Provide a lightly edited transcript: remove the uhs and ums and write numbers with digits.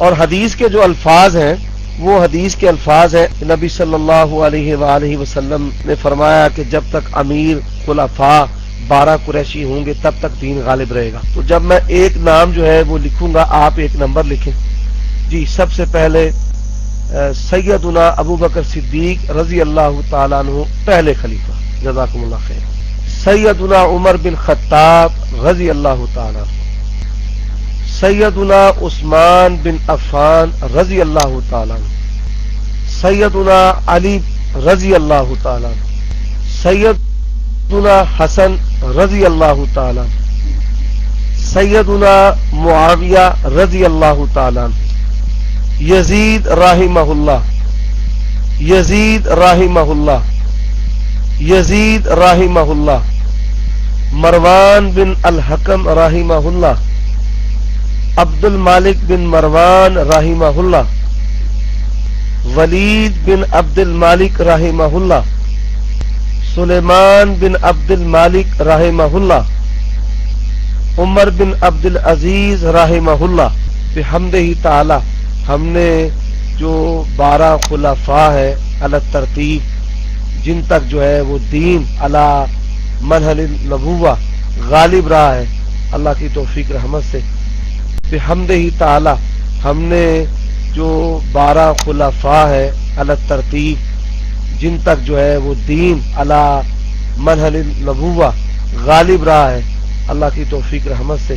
اور حدیث کے جو الفاظ ہیں وہ حدیث کے الفاظ ہیں، نبی صلی اللہ علیہ وآلہ وسلم نے فرمایا کہ جب تک امیر خلفاء 12 قریشی ہوں گے تب تک دین غالب رہے گا۔ تو جب میں ایک نام جو ہے وہ لکھوں گا، آپ ایک نمبر لکھیں جی۔ سب سے پہلے سیدنا ابو بکر صدیق رضی اللہ تعالیٰ عنہ پہلے خلیفہ، جزاکم اللہ خیر۔ سیدنا عمر بن خطاب رضی اللہ تعالیٰ عنہ، سیدنا عثمان بن عفان رضی اللہ تعالیٰ عنہ، سیدنا علی رضی اللہ تعالیٰ عنہ، سیدنا حسن رضی اللہ تعالیٰ عنہ، سیدنا معاویہ رضی اللہ تعالیٰ عنہ، یزید رحمہ اللہ، یزید رحمہ اللہ، یزید رحمہ اللہ، مروان بن الحکم رحمہ اللہ، عبد المالک بن مروان رحمہ اللہ، ولید بن عبد المالک رحمہ اللہ، سلیمان بن عبد المالک رحمہ اللہ، عمر بن عبد العزیز رحمہ اللہ۔ بحمدہ تعالی ہم نے جو 12 خلفاء ہے علی ترتیب، جن تک جو ہے وہ دین علی منہل النبوہ غالب رہا ہے اللہ کی توفیق رحمت سے، بحمدہ تعالی ہم نے جو 12 خلفاء ہے علی ترتیب، جن تک جو ہے وہ دین علی منہل النبوہ غالب رہا ہے اللہ کی توفیق رحمت سے،